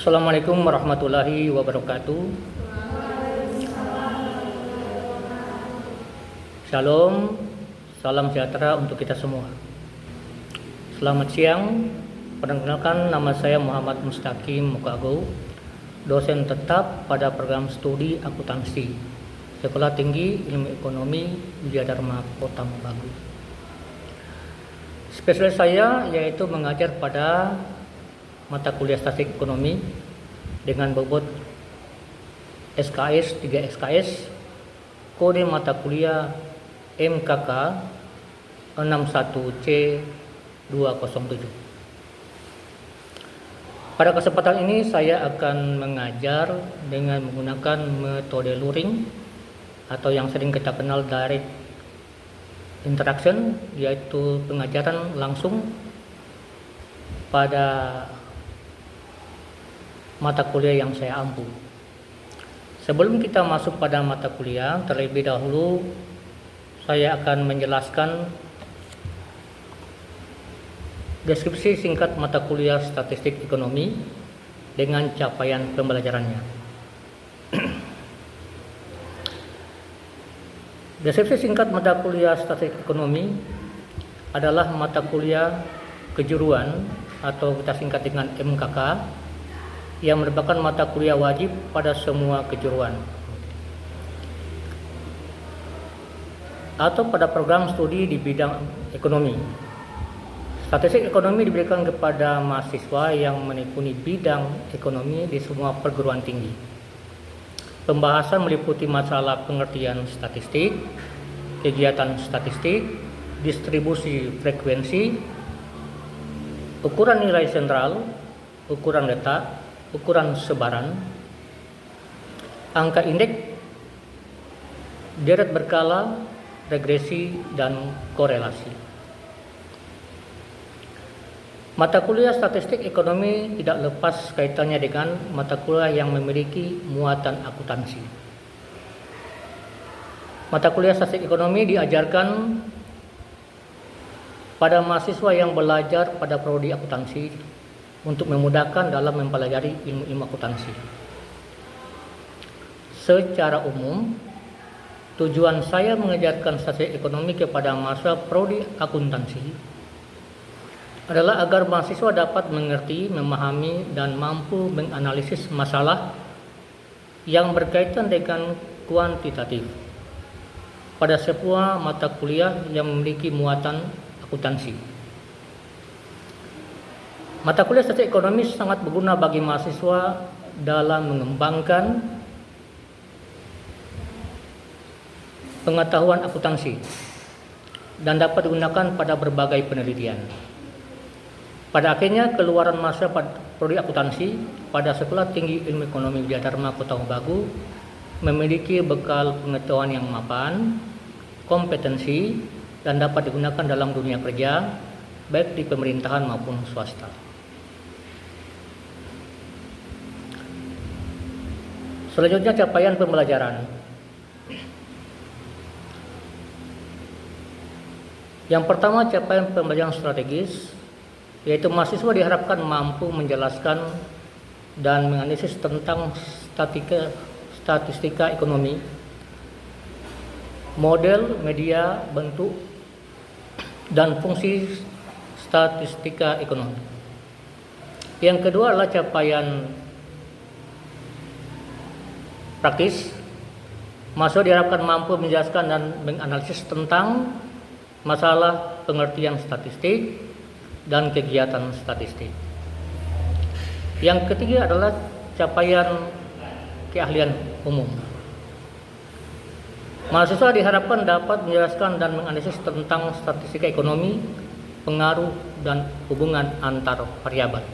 Assalamualaikum warahmatullahi wabarakatuh. Shalom, salam sejahtera untuk kita semua. Selamat siang, perkenalkan nama saya Muhammad Mustaqim Mukago, dosen tetap pada program studi akuntansi Sekolah Tinggi Ilmu Ekonomi Widyadharma Kota Mobagu. Spesialis saya yaitu mengajar pada mata kuliah statistik ekonomi dengan bobot SKS 3 SKS, kode mata kuliah MKK 61C 207. Pada kesempatan ini saya akan mengajar dengan menggunakan metode luring atau yang sering kita kenal direct interaction, yaitu pengajaran langsung pada mata kuliah yang saya ampu. Sebelum kita masuk pada mata kuliah, terlebih dahulu saya akan menjelaskan deskripsi singkat mata kuliah statistik ekonomi dengan capaian pembelajarannya. Deskripsi singkat mata kuliah statistik ekonomi adalah mata kuliah kejuruan atau kita singkat dengan MKK yang merupakan mata kuliah wajib pada semua kejuruan atau pada program studi di bidang ekonomi. Statistik ekonomi diberikan kepada mahasiswa yang menekuni bidang ekonomi di semua perguruan tinggi. Pembahasan meliputi masalah pengertian statistik, kegiatan statistik, distribusi frekuensi, ukuran nilai sentral, ukuran letak, ukuran sebaran, angka indeks, deret berkala, regresi, dan korelasi. Mata kuliah statistik ekonomi tidak lepas kaitannya dengan mata kuliah yang memiliki muatan akuntansi. Mata kuliah statistik ekonomi diajarkan pada mahasiswa yang belajar pada prodi akuntansi untuk memudahkan dalam mempelajari ilmu-ilmu akuntansi. Secara umum, tujuan saya mengajarkan statistik ekonomi kepada mahasiswa prodi akuntansi adalah agar mahasiswa dapat mengerti, memahami, dan mampu menganalisis masalah yang berkaitan dengan kuantitatif pada sebuah mata kuliah yang memiliki muatan akuntansi. Mata kuliah statistik ekonomi sangat berguna bagi mahasiswa dalam mengembangkan pengetahuan akuntansi dan dapat digunakan pada berbagai penelitian. Pada akhirnya, keluaran mahasiswa prodi akuntansi pada Sekolah Tinggi Ilmu Ekonomi Widyadharma Kota Mobagu memiliki bekal pengetahuan yang mapan, kompetensi, dan dapat digunakan dalam dunia kerja, baik di pemerintahan maupun swasta. Selanjutnya, capaian pembelajaran. Yang pertama, capaian pembelajaran strategis, yaitu mahasiswa diharapkan mampu menjelaskan dan menganalisis tentang statistika ekonomi, model, media, bentuk, dan fungsi statistika ekonomi. Yang kedua adalah capaian praktis. Mahasiswa diharapkan mampu menjelaskan dan menganalisis tentang masalah pengertian statistik dan kegiatan statistik. Yang ketiga adalah capaian keahlian umum. Mahasiswa diharapkan dapat menjelaskan dan menganalisis tentang statistika ekonomi, pengaruh, dan hubungan antar variabel.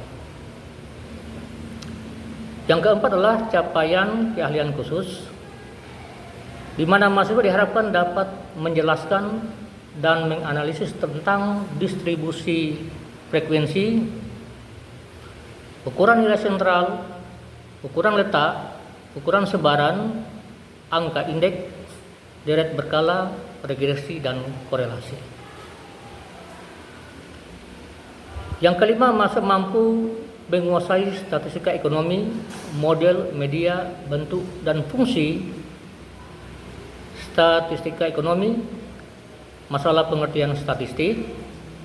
Yang keempat adalah capaian keahlian khusus, di mana mahasiswa diharapkan dapat menjelaskan dan menganalisis tentang distribusi frekuensi, ukuran nilai sentral, ukuran letak, ukuran sebaran, angka indeks, deret berkala, regresi, dan korelasi. Yang kelima, mahasiswa mampu menguasai statistika ekonomi, model, media, bentuk, dan fungsi statistika ekonomi, masalah pengertian statistik,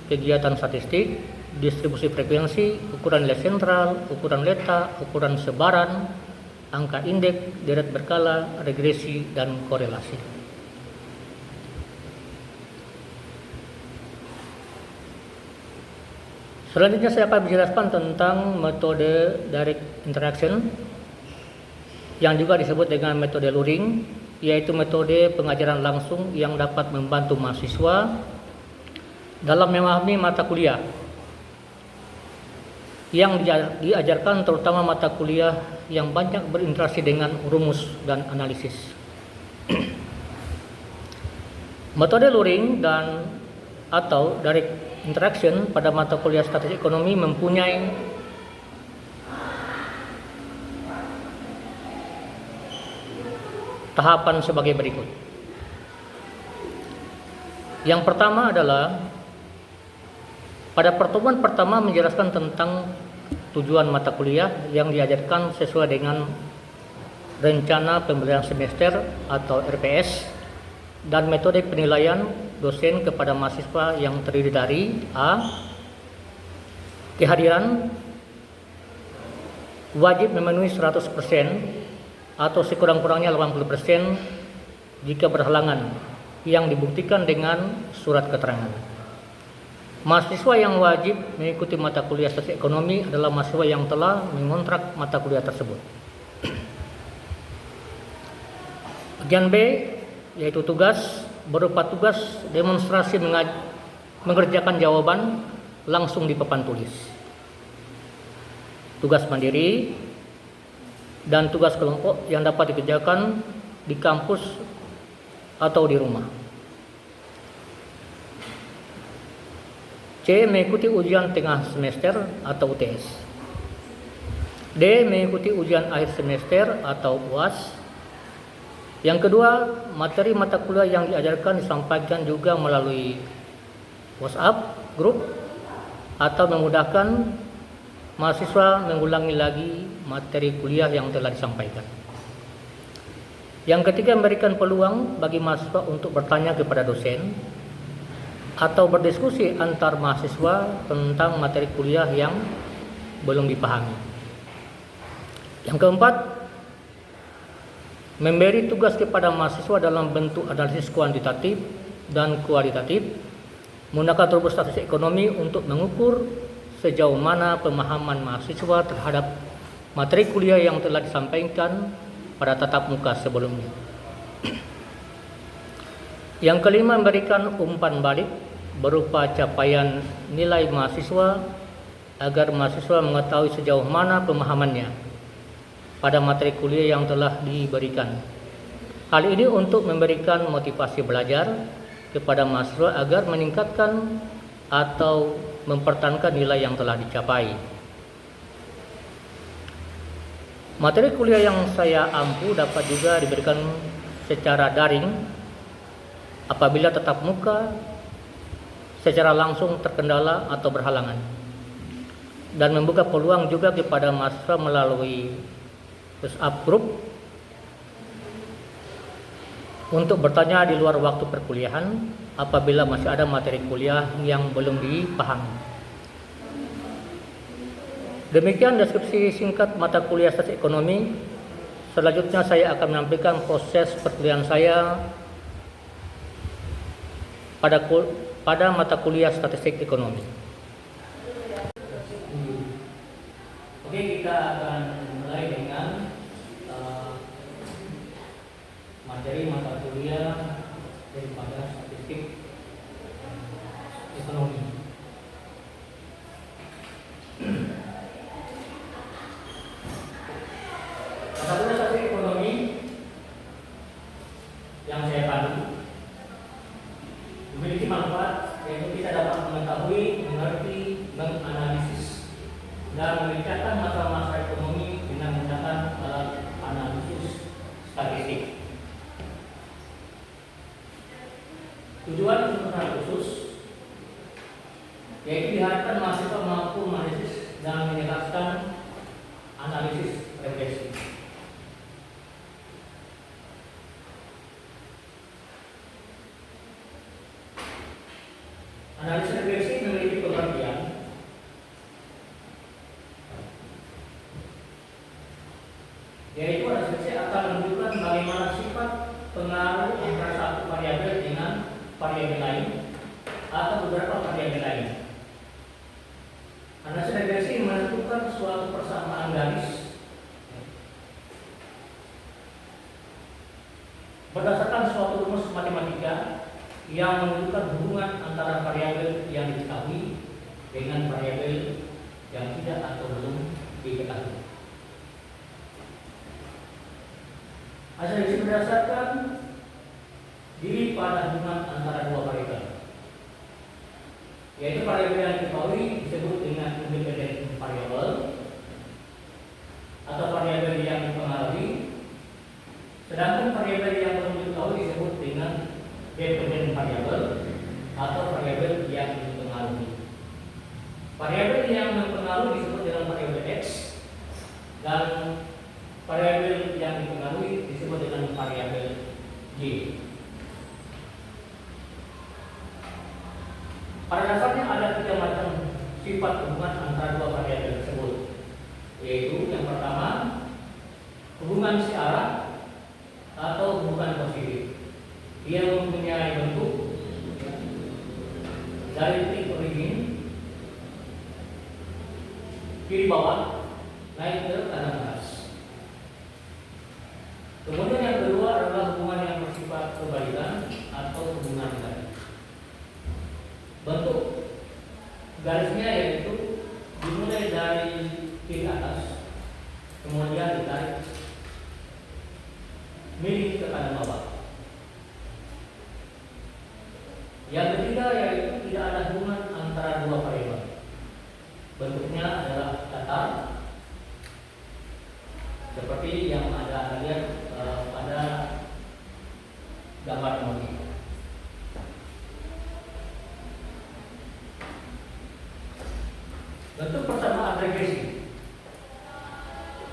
kegiatan statistik, distribusi frekuensi, ukuran nilai sentral, ukuran letak, ukuran sebaran, angka indeks, deret berkala, regresi, dan korelasi. Selanjutnya saya akan menjelaskan tentang metode direct interaction yang juga disebut dengan metode luring, yaitu metode pengajaran langsung yang dapat membantu mahasiswa dalam memahami mata kuliah yang diajarkan, terutama mata kuliah yang banyak berinteraksi dengan rumus dan analisis. Metode luring dan atau direct interaction pada mata kuliah statistik ekonomi mempunyai tahapan sebagai berikut. Yang pertama adalah pada pertemuan pertama menjelaskan tentang tujuan mata kuliah yang diajarkan sesuai dengan rencana pembelajaran semester atau RPS, dan metode penilaian dosen kepada mahasiswa yang terdiri dari A. Kehadiran wajib memenuhi 100% atau sekurang-kurangnya 80% jika berhalangan, yang dibuktikan dengan surat keterangan. Mahasiswa yang wajib mengikuti mata kuliah statistik ekonomi adalah mahasiswa yang telah mengontrak mata kuliah tersebut. Bagian B, yaitu tugas, berupa tugas demonstrasi mengerjakan jawaban langsung di papan tulis, tugas mandiri, dan tugas kelompok yang dapat dikerjakan di kampus atau di rumah. C. Mengikuti ujian tengah semester atau UTS. D. Mengikuti ujian akhir semester atau UAS. Yang kedua, materi mata kuliah yang diajarkan disampaikan juga melalui WhatsApp grup atau memudahkan mahasiswa mengulangi lagi materi kuliah yang telah disampaikan. Yang ketiga, memberikan peluang bagi mahasiswa untuk bertanya kepada dosen atau berdiskusi antar mahasiswa tentang materi kuliah yang belum dipahami. Yang keempat, memberi tugas kepada mahasiswa dalam bentuk analisis kuantitatif dan kualitatif menggunakan rumus statistik ekonomi untuk mengukur sejauh mana pemahaman mahasiswa terhadap materi kuliah yang telah disampaikan pada tatap muka sebelumnya. Yang kelima, memberikan umpan balik berupa capaian nilai mahasiswa agar mahasiswa mengetahui sejauh mana pemahamannya pada materi kuliah yang telah diberikan. Hal ini untuk memberikan motivasi belajar kepada mahasiswa agar meningkatkan atau mempertahankan nilai yang telah dicapai. Materi kuliah yang saya ampu dapat juga diberikan secara daring apabila tatap muka secara langsung terkendala atau berhalangan, dan membuka peluang juga kepada mahasiswa melalui WhatsApp group untuk bertanya di luar waktu perkuliahan apabila masih ada materi kuliah yang belum dipahami. Demikian deskripsi singkat mata kuliah statistik ekonomi. Selanjutnya saya akan menyampaikan proses perkuliahan saya pada mata kuliah statistik ekonomi. Oke, kita akan mulai dengan materi mata kuliah daripada statistik ekonomi. Mata kuliah statistik ekonomi yang saya pandu memiliki manfaat, yaitu kita dapat mengetahui, mengerti, menganalisis, dan memecahkan masalah-masalah ekonomi dengan menggunakan alat analisis statistik. Tujuan untuk hal khusus yaitu diharapkan mahasiswa mampu menganalisis dan menjelaskan analisis regresi. Analisis regresi memiliki pengertian yaitu analisis akan menunjukkan bagaimana sifat pengaruh antara satu variabel dengan variabel lain atau beberapa variabel lain. Analisis regresi menentukan suatu persamaan garis berdasarkan suatu rumus matematika yang menunjukkan hubungan antara variabel yang diketahui dengan variabel yang tidak atau belum diketahui. Hasil regresi berdasarkan diri pada hubungan antara dua variabel, yaitu variabel yang diketahui disebut dengan independen variabel atau variabel yang dipengaruhi, sedangkan variabel yang belum diketahui disebut dengan dependen variabel atau variabel yang dipengaruhi. Variabel yang mempengaruhi disebut dengan variabel X dan variabel yang dipengaruhi disebut dengan variabel Y. Pada dasarnya ada tiga macam sifat hubungan antara dua variabel tersebut, yaitu yang pertama hubungan searah atau hubungan positif. Dia mempunyai bentuk dari titik origin kiri bawah naik ke kanan atas. Kemudian yang kedua adalah hubungan yang bersifat kebalikan atau hubungan garis. Bentuk garisnya yaitu dimulai dari kiri atas, kemudian ditarik miring ke kanan bawah. Yang ketiga yaitu tidak ada hubungan antara dua variabel. Bentuknya adalah datar, seperti yang Anda lihat pada gambar nomor 3. Bentuk persamaan regresi.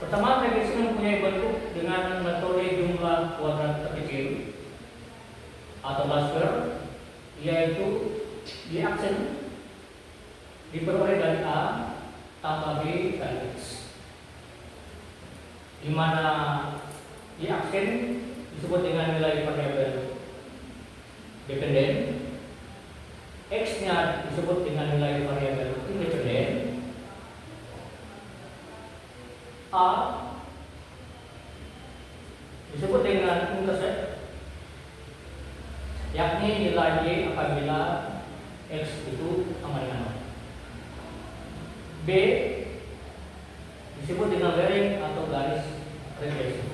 Persamaan regresi mempunyai bentuk dengan metode jumlah kuadrat terkecil atau Lasker, yaitu di aksen diperoleh dari A tambah B kali X, di mana di aksen disebut dengan nilai variabel dependen, X-nya disebut dengan nilai variabel independen, A disebut dengan intercept, yakni nilai Y apabila X itu sama dengan 0. B disebut dengan lereng atau garis regresi.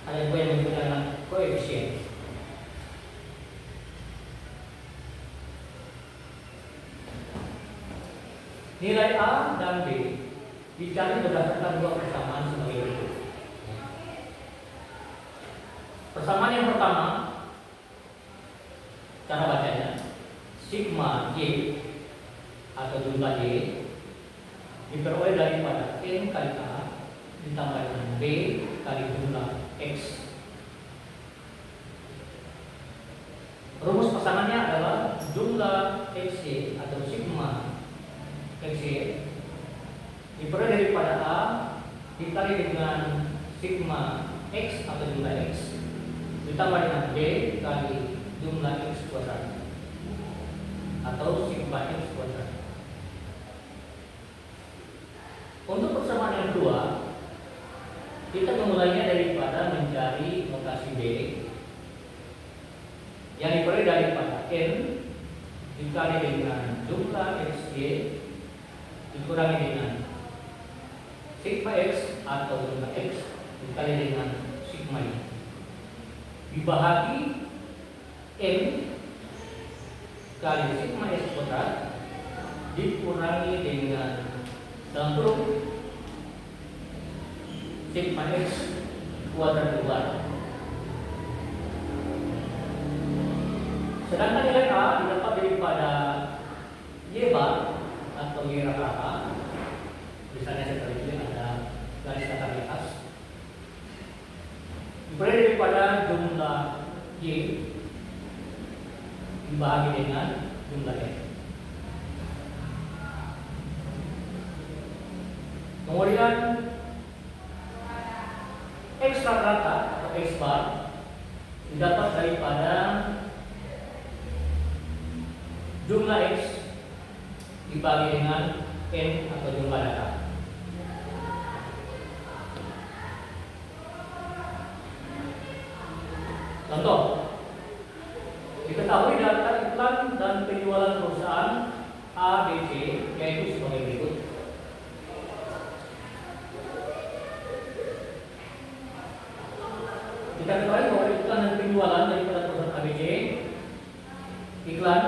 Ada dua yang disebut dengan koefisien. Nilai A dan B dicari berdasarkan dua persamaan sebagai berikut. Persamaan yang pertama, cara bacanya sigma Y atau jumlah Y diperoleh daripada N kali A ditambah dengan B kali jumlah X. Rumus pasangannya adalah jumlah XY atau sigma XY diperoleh daripada A dikali dengan sigma X atau jumlah X ditambah dengan B kali jumlah X kuadrat atau sigma X kuadrat. Untuk persamaan yang kedua, kita memulainya daripada mencari lokasi B yang diperoleh daripada N dikali dengan jumlah XY dikurangi dengan sigma X atau jumlah X dikali dengan sigma Y dibahagi N kali sigma X kuadrat dikurangi dengan dalam kurung sigma X kuadrat keluar. Sedangkan nilai A didapat daripada Y bar atau Y rata-rata, misalnya seperti ini ada garis datar di atas, diberi daripada jumlah Y dibagi dengan jumlah N. Kemudian X rata-rata atau X bar didapat daripada jumlah X dibagi dengan N atau jumlah data. Contoh, diketahui data iklan dan penjualan perusahaan A, B, C yaitu sebagai berikut. Kita ketahui bahwa iklan dan penjualan daripada perusahaan A, B, C, iklan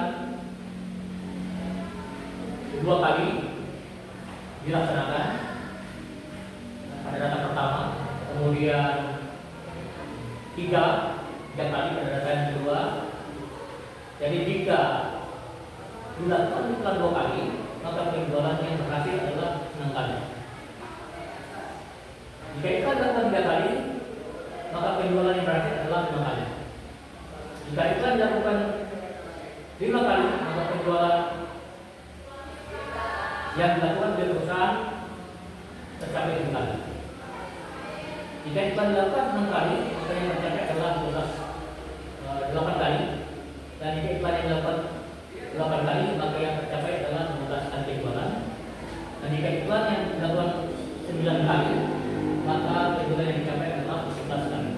2 kali dilaksanakan pada data pertama, kemudian 3 kali pada data yang kedua. Jadi jika dilakukan iklan 2 kali, maka penjualan yang berhasil adalah 6 kali. Jika iklan dilakukan 3 kali, maka penjualan yang berhasil adalah 5 kali. Jika iklan dilakukan 5 kali, maka penjualan yang dilakukan oleh perusahaan tercapai 5 kali. Jika iklan dilakukan 6 kali, maka yang tercapai adalah 8 kali. Dan jika iklan yang dilakukan 8 kali, maka yang tercapai adalah 15 kali penjualan. Dan jika iklan yang dilakukan 9 kali, maka penjualan yang dicapai adalah 11 kali.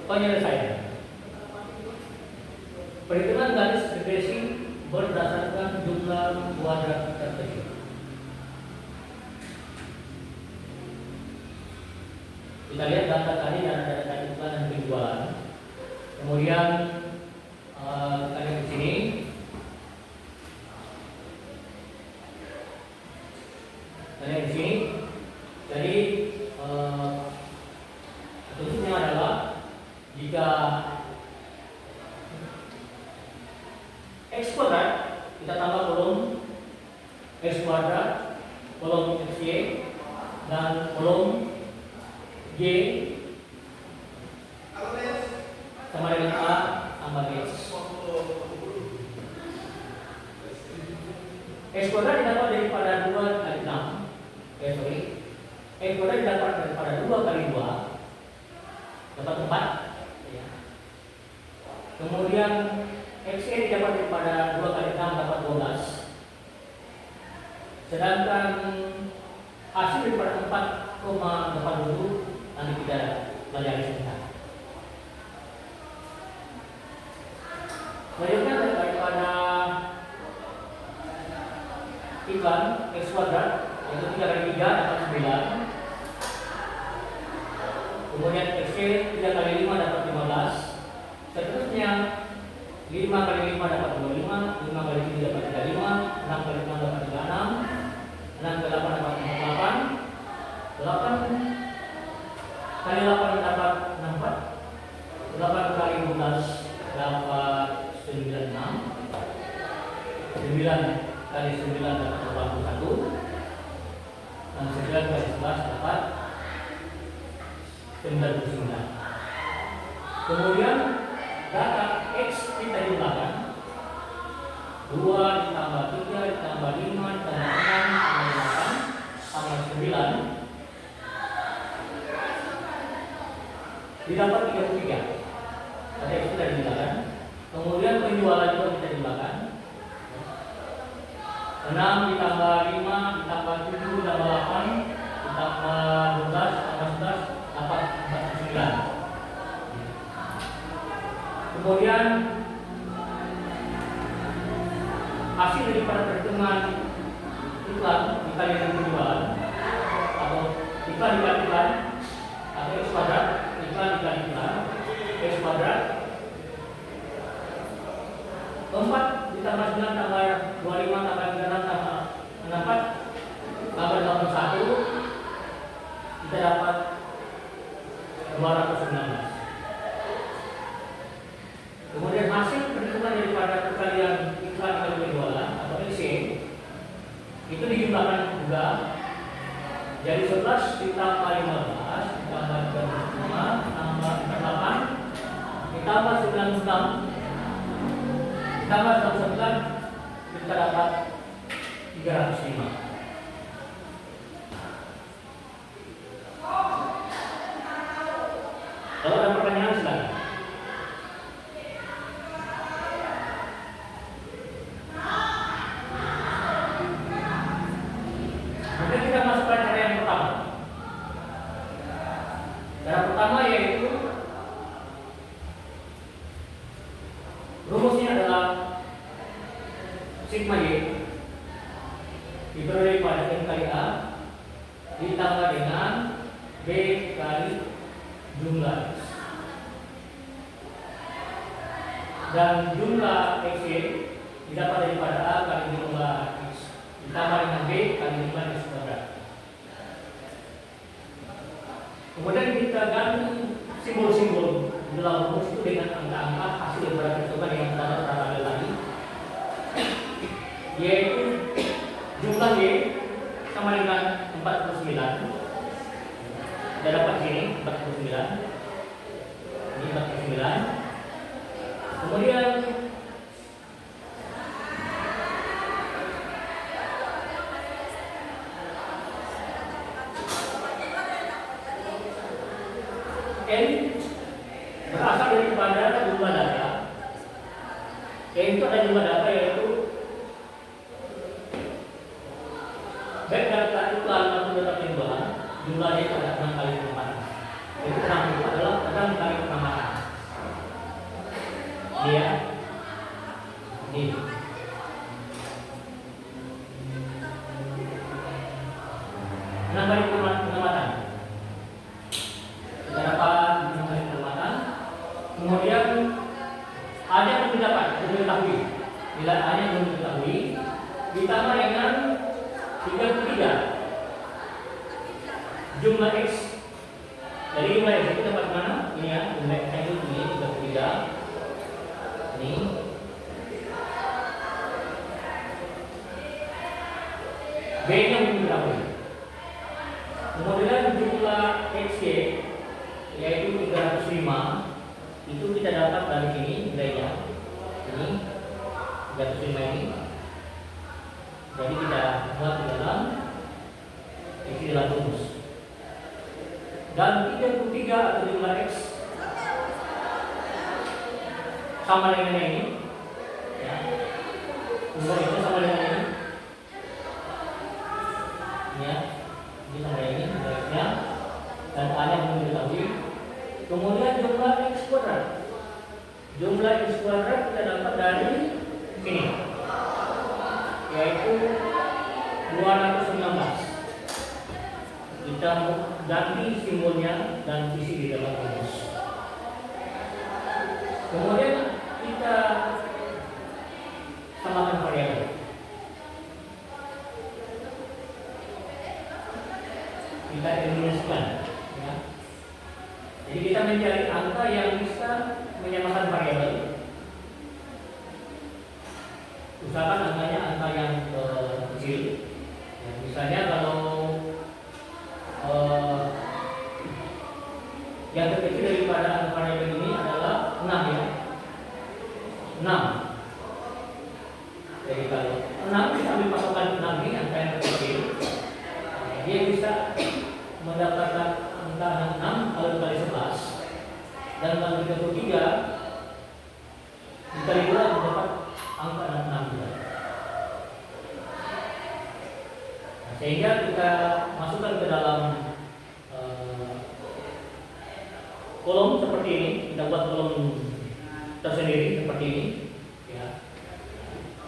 Penyelesaian. Perhitungan garis regresi berdasarkan jumlah kuadrat tertentu. Kita lihat data tadi dan data iklan dan penjualan. Kemudian kita lihat di sini. Kita lihat di sini. Jadi contohnya adalah jika X kuadrat kita tambah kolom X kuadrat, kolom XY, dan kolom Y sama dengan A tambah X. X kuadrat didapat daripada 2 kali 6. X kuadrat didapat daripada 2 kali 2, dapat 4. Kemudian XY didapat daripada 2 kali 6, dapat 12. Sedangkan hasil daripada 4,80 nanti kita pelajari sebentar. Selanjutnya daripada iklan X kuadrat, yaitu 3 kali 3 dapat 9. Kemudian XY 3 kali 5 dapat 15. Seterusnya 5 kali 5 dapat 25, 5 kali 7 dapat 35, 6 kali 6 dapat 36, 6 kali 8 dapat 48, 8 kali 8 dapat 64, 8 kali 12 dapat 96, 9 kali 9 dapat 81, dan 9 kali 11 dapat 99. Kemudian data X kita jumlahkan, 2 ditambah 3 ditambah 5 ditambah 6 ditambah 8 tambah 9 didapat 33. Data X kita jumlahkan. Kemudian penjualan juga kita jumlahkan, 6 ditambah 5 ditambah 7 ditambah 8 ditambah 12 tambah 11 dapat 49. Kemudian hasil daripada perhitungan iklan dikali dengan penjualan atau iklan dikali iklan atau X kuadrat, iklan dikali iklan X kuadrat, 4 ditambah 9 tambah 25 tambah 36 tambah 64 tambah 81 kita dapat 219. ditambah 15 ditambah 35 tambah 48 ditambah 96 ditambah 109 kita dapat 305. Kalau ada pertanyaan silakan. Nanti kita masuk pada cara yang pertama. Cara pertama yaitu rumusnya adalah sigma y diberi pada m kali a ditambah dengan b kali jumlah x, dan jumlah x y didapat daripada a kali jumlah x ditambah dengan b kali jumlah x kuadrat. Kemudian kita ganti simbol-simbol di dalam rumus itu dengan angka-angka hasil daripada perhitungan yang pertama kita ambil lagi, yaitu jumlah y sama dengan 49. Kita dapat sini 49. Ini 49. Kemudian n berasal daripada jumlah data. N itu ada jumlah data yaitu baik data itu maupun data penjualan, jumlahnya itu ada 6 kali penempatan. Jadi 6 adalah 6 kali penempatan. Dia ini 6 kali penempatan. Kita dapat 6 kali penempatan. Kemudian ada yang didapat, diketahui. Bila ada yang belum diketahui, ditambah dengan 33 jumlah x. Jadi jumlah x itu dapat mana? Ini ya, jumlah x itu ini 33. Ini b nya belum diketahui. Kemudian jumlah x y yaitu 305 itu kita dapat dari sini nilainya. Ini 305 ini. Jadi kita buat di dalam isi dalam rumus. Dan 33 atau jumlah x sama dengan ini. Ya. Jumlah itu sama dengan ini. Ya. Ini sama dengan ini x-nya. Dan A nya belum diketahui. Kemudian jumlah x kuadrat. Jumlah x kuadrat kita dapat dari sini, yaitu 219. Kita ganti simbolnya dan isi di dalam rumus. Kemudian kita samakan variabel. Kita eliminasikan, ya. Jadi kita mencari angka yang bisa menyamakan variabel. Usahakan angkanya angka yang kecil. Ya, misalnya kalau yang terkecil daripada angka variabel ini adalah 6 ya. 6. Jadi kalau 6 kita ambil patokan 6 ini angka yang terkecil. Dia bisa mendapatkan angka 6 kalau dikali 11. Dan kalau 33 dikali 2 mendapat angka 6 juga. Sehingga kita masukkan ke dalam kolom seperti ini. Kita buat kolom tersendiri seperti ini, ya.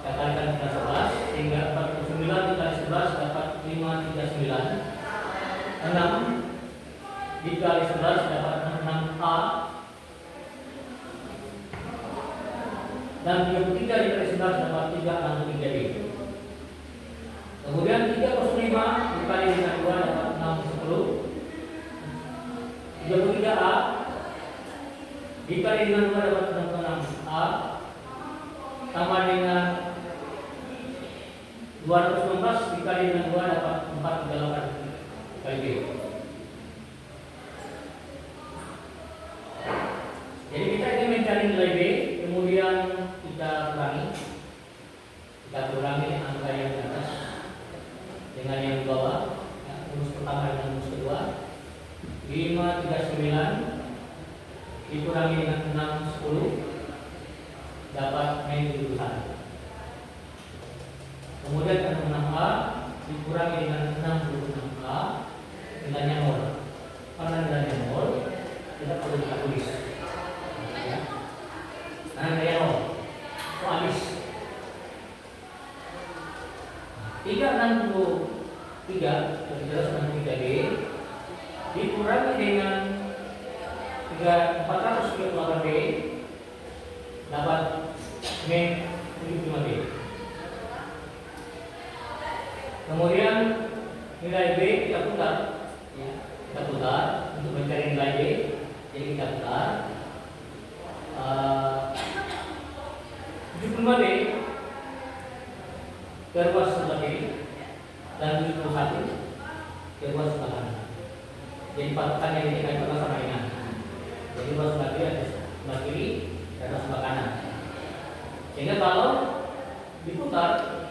Kita kalikan dengan 11 sehingga 49 dikali 11 dapat 539. 6 dikali 11 dapat 6A. Dan 33 dikali 11 dapat 363B. Kemudian 305 dikali dengan 2 dapat 610. 33A dikali dengan 2 dapat 66A. Tambah dengan 219 dikali dengan 2 dapat 438 kali B. nilai B, kemudian kita kurangi angka yang di atas dengan yang di bawah, ya, rumus pertama dengan rumus kedua. 539 dikurangi dengan 610 dapat min 71. Kemudian 6A dikurangi dengan 66A nilainya 0. Karena nilainya 0 tidak perlu kita tulis, ya. Karena nilainya 0 itu habis. 363 B dikurangi dengan 438 B dapat min 75 B. Kemudian nilai B kita putar, ya, kita putar untuk mencari nilai B. Jadi kita putar 75 B ke ruas sebelah kiri dan 71 ke ruas sebelah kanan. Jadi patokannya ini kan sama dengan. Jadi ruas sebelah kiri ada sebelah kiri dan ruas sebelah kanan. Sehingga kalau diputar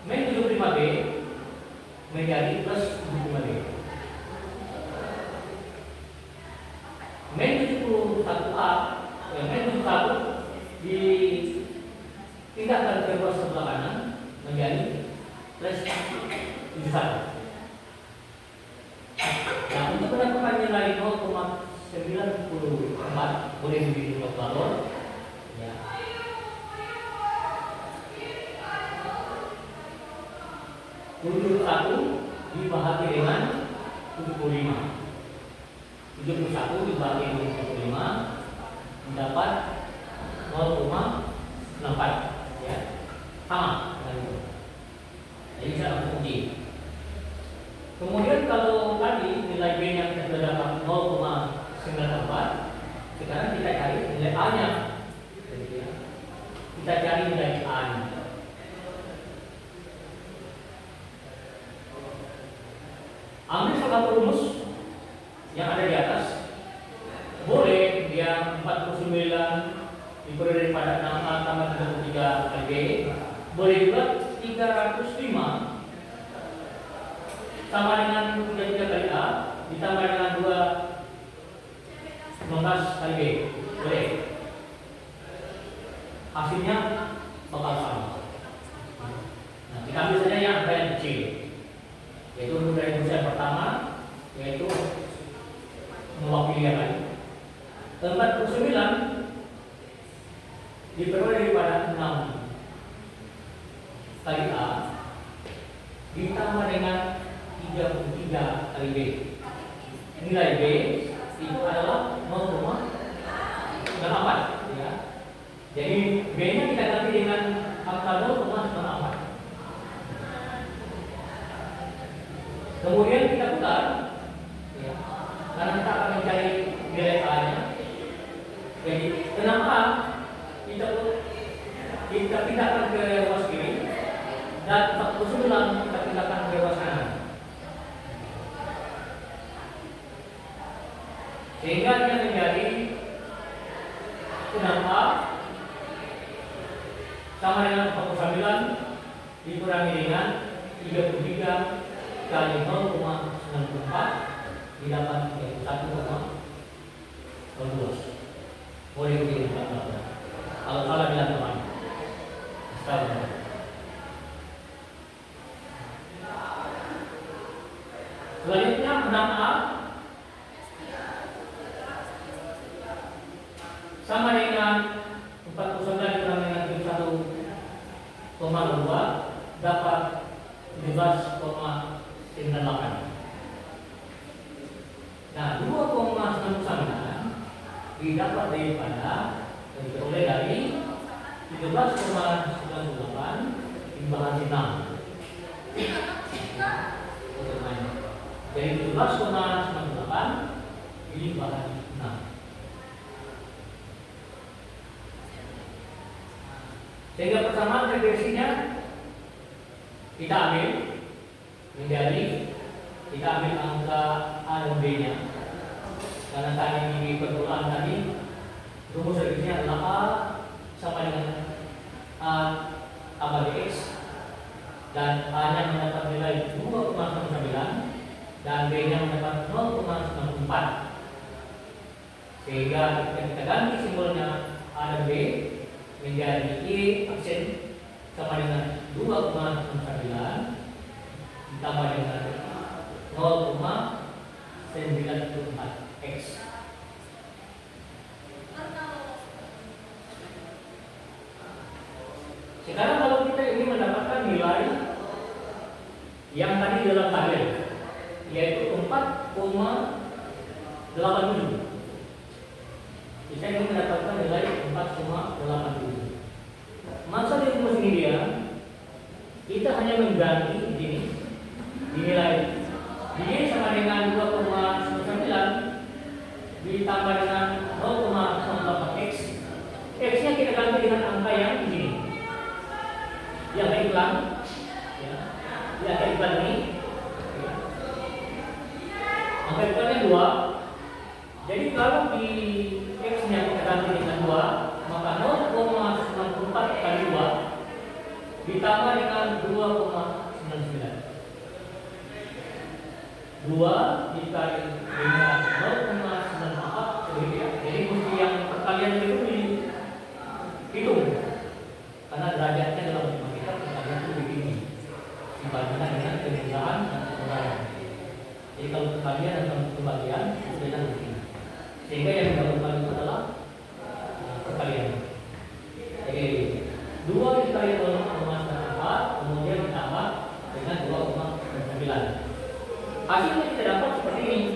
min 75 B menjadi plus 75 B. Min 71A, min 71 dipindahkan ke ruas sebelah kanan menjadi plus 71. Nah, untuk mendapatkan nilai 0,94 boleh dibuat balon, ya. Tujuh 71 dibagi dengan 75. 71 dibagi dengan 75 mendapat 0,94, ya. Sama dengan itu. Jadi bisa langsung uji. Kemudian kalau tadi nilai B yang kita sudah dapat 0,94, sekarang kita cari nilai A-nya. Kita cari nilai A-nya. Ambil salah satu rumus yang ada di atas. Boleh yang 49 dikurangi pada 6A tambah 33 kali B. Boleh juga 305 sama dengan 33 kali A ditambah dengan 2 kali B. Boleh. Hasilnya bakal sama. Nah, kita ambil saja yang angka yang kecil, yaitu dari rumus yang pertama, yaitu mewakili yang lain. 49 diperoleh pada 6 kali A ditambah dengan 33 kali B. Nilai B itu adalah 0,94, ya. Jadi B-nya kita ganti dengan angka 0,94. Kemudian kita putar, ya, karena kita akan mencari nilai A-nya. Jadi 6A kita pindahkan ke ruas kiri dan 49 kita pindahkan ke ruas kanan. Sehingga dia menjadi 6A sama dengan 49 dikurangi dengan 33 kali 0,94 didapat 1,12. Boleh begini Pak. Kalau salah bilang teman. Selanjutnya 6A sama dengan 49 dikurangi dengan 71,2 dapat 17,98. Nah, 2,99 didapat daripada diperoleh dari 17,98 dibagi 6. Jadi 17,98 dibagi 6. Sehingga persamaan regresinya kita ambil menjadi, kita ambil angka A dan B nya. Karena tadi di permulaan tadi 2,99 rumus regresinya adalah A sama dengan A tambah BX, dan A-nya mendapat nilai 2,9 dan B-nya mendapat 0,94. Sehingga ketika kita ganti simbolnya A dan B menjadi I aksen sama dengan 2,9 ditambah dengan 0,94 X. Sekarang kalau kita ingin mendapatkan nilai yang tadi dalam tabel, yaitu 4,87, kita ingin mendapatkan nilai 4,87. Maka di rumus ini dia, kita hanya mengganti di sini dinilai Y sama dengan 2,9 ditambah dengan 0,94 X. X-nya kita ganti dengan angka yang di sini. Yang iklan, ya, yang iklan ini, ya. Angka iklannya 2. Jadi kalau di X-nya kita ganti dengan 2, maka 0,94 kali 2 ditambah dengan 2,99. 2 dikali dengan 0,94 jadi mesti yang perkalian itu dihitung karena derajatnya dalam matematika perkalian itu begini dibandingkan dengan penjumlahan dan pengurangan. Jadi kalau perkalian dan pembagian itu dengan begini, sehingga yang dilakukan itu adalah perkalian. Jadi 2 dikali 0,94 kemudian ditambah dengan 2,9. Hasilnya kita dapat seperti ini,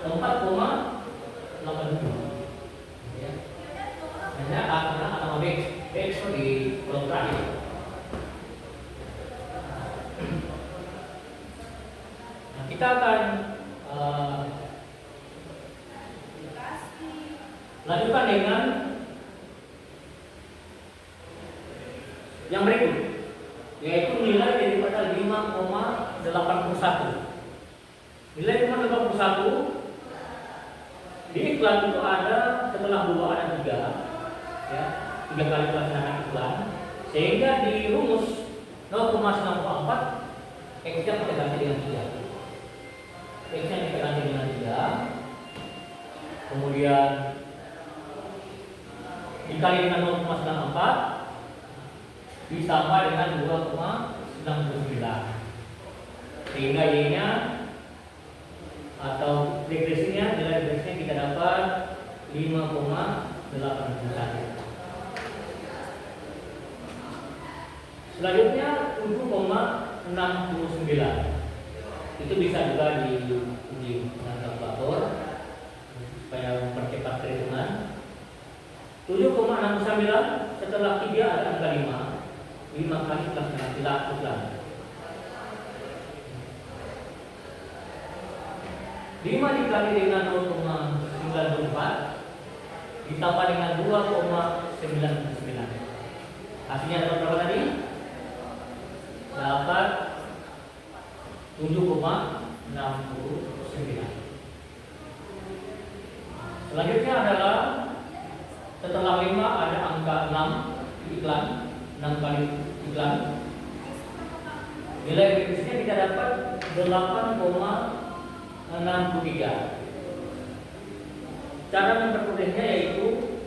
4,87. Ya. Hanya karena nama BX di kolom terakhir. Nah, kita akan lanjutkan dengan yang berikut, yaitu nilai daripada 5,81. Nilai 5,81 di iklan itu ada setelah 2 ada 3, ya, 3 kali pelaksanaan iklan, sehingga di rumus 0,94 X-nya kita ganti dengan 3. X-nya kita ganti dengan 3, kemudian dikali dengan 0,94 ditambah dengan 2,99, sehingga Y-nya atau regresinya, nilai regresinya kita dapat 5,81. Selanjutnya 7,69. Itu bisa juga diuji dengan kalkulator supaya mempercepat perhitungan. 7,69 setelah 3 ada angka 5 kali pelaksanaan iklan. 5 dikali dengan 0,94 ditambah dengan 2,99. Hasilnya dapat berapa tadi? Dapat 7,69. Selanjutnya adalah setelah 5 ada angka 6 iklan, 6 kali iklan. Nilai regresinya kita dapat 8,63. Cara memperolehnya yaitu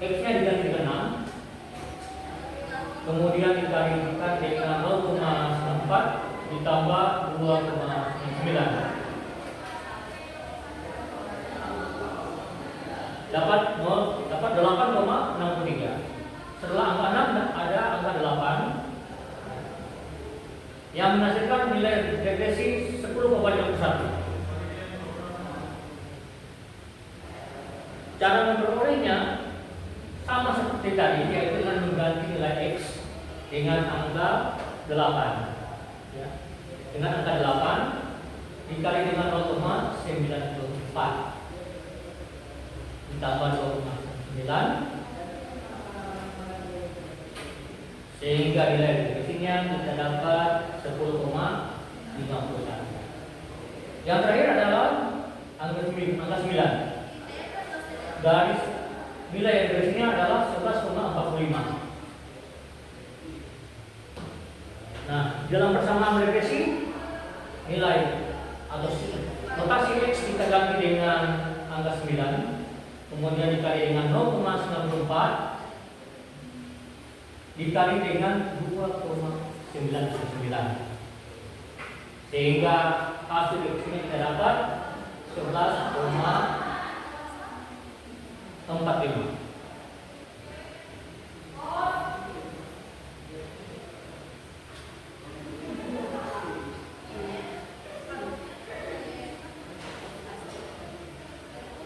X-nya diganti dengan 6, kemudian dikalikan dengan 0,94 ditambah 2,9. Dapat 8,63. Setelah angka 6 ada angka 8 yang menghasilkan nilai regresi 10,21. Cara memperolehnya sama seperti tadi, yaitu dengan mengganti nilai X dengan angka 8, ya. Dengan angka 8 dikali dengan 0,94 ditambah 2,9, sehingga nilai regresinya kita dapat 10,51. Yang terakhir adalah angka 9. garis nilai regresinya adalah 11,45. Nah, dalam persamaan regresi nilai atau notasi X kita ganti dengan angka 9, kemudian dikali dengan 0,94 dikali dengan 2,99, sehingga hasil regresinya kita dapat 11,45.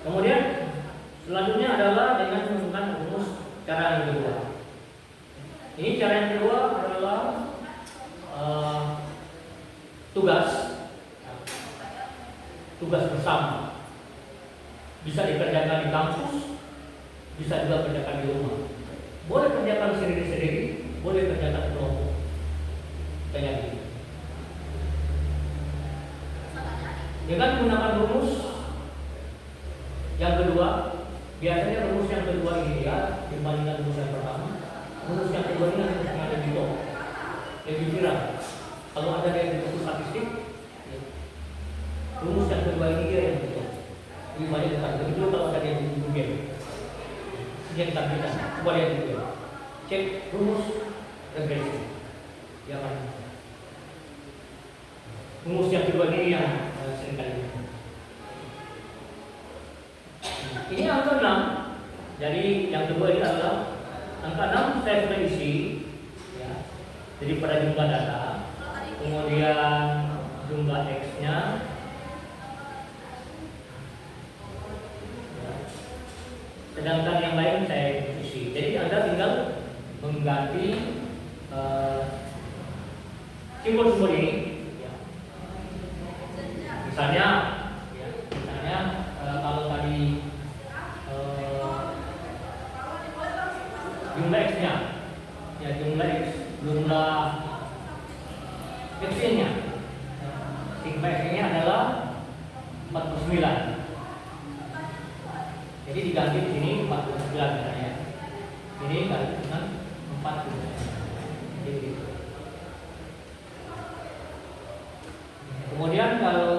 Kemudian selanjutnya adalah dengan menggunakan rumus cara yang kedua. Ini cara yang kedua adalah tugas bersama. Bisa dikerjakan di kampus, bisa juga kerjakan di rumah. Boleh kerjakan sendiri-sendiri, boleh kerjakan kelompok. Kayak gitu. Dengan menggunakan rumus yang kedua, biasanya rumus yang kedua ini ya dibandingkan rumus yang pertama. Rumus yang kedua ini yang lebih top, lebih viral. Kalau ada yang buku statistik, ya, rumus yang kedua ini dia yang lebih top. Lebih banyak tentang begitu kalau ada yang buku game. Dia kita bisa, coba lihat juga. Cek rumus regresi. Ya kan? Rumus yang kedua ini yang sering kali ini. Ini angka 6. Jadi yang kedua ini adalah angka 6 saya sudah isi ya. Jadi pada jumlah data, kemudian jumlah X-nya ya. Sedangkan yang lain saya isi. Jadi Anda tinggal mengganti simbol-simbol ini ya. Misalnya kalau tadi jumlah X-nya, ya jumlah X, jumlah X-nya, sigma X-nya adalah 49. Jadi diganti di sini 49 misalnya. Ini kali dengan 49. Jadi gitu. Kemudian kalau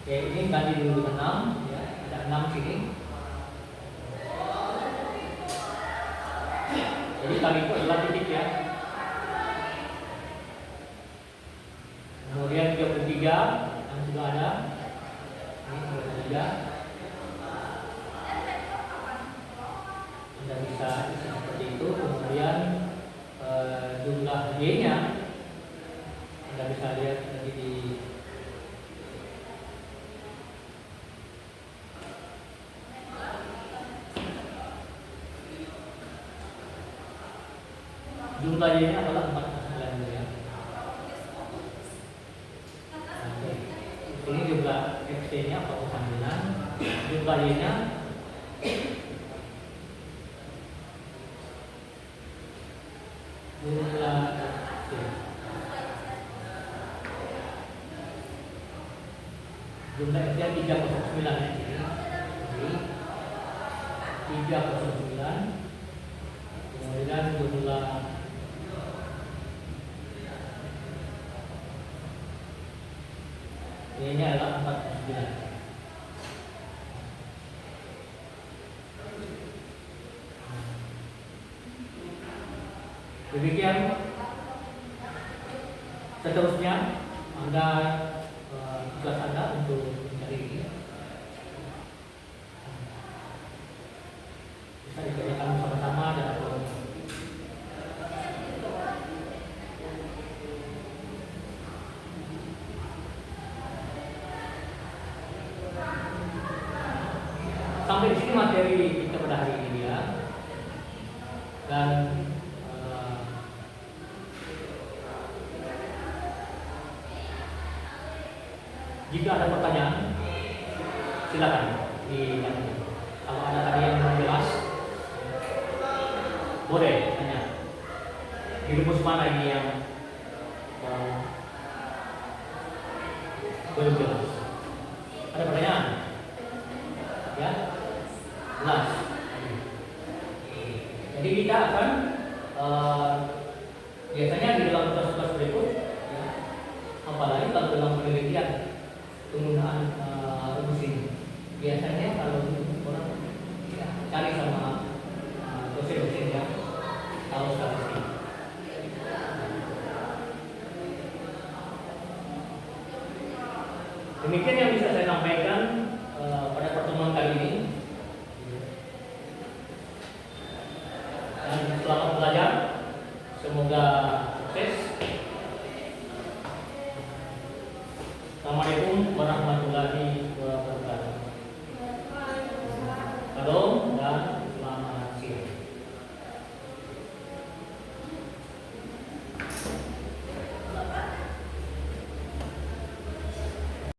ya ini ganti dulu 6, ya ada 6 sini. Jadi kali itu adalah titik ya. Kemudian 33 yang sudah ada. Ini 33. Anda bisa seperti itu. Kemudian jumlah Y-nya Anda bisa lihat tadi di jumlah Y-nya adalah 49 ya. Ini jumlah X-nya 49, jumlah Y-nya jumlah X-nya 309 ya. Jadi 309, kemudian jumlah Y-nya adalah 49. Demikian seterusnya Anda tugas Anda untuk mencari ini bisa dikerjakan bersama-sama dan sampai di sini materi kita pada hari ini ya. Dan jika ada pertanyaan silakan ditanya. Kalau ada tadi yang belum jelas boleh tanya. Di rumus mana ini yang belum jelas? Ada pertanyaan? Ya? Jadi kita akan biasanya di dalam kelas berikut, ya, apalagi kalau dalam penelitian penggunaan rumus ini, biasanya kalau orang ya, cari sama dosen-dosen yang tahu statistik. Demikian yang bisa saya sampaikan pada pertemuan kali ini. Dan selamat belajar, semoga sukses.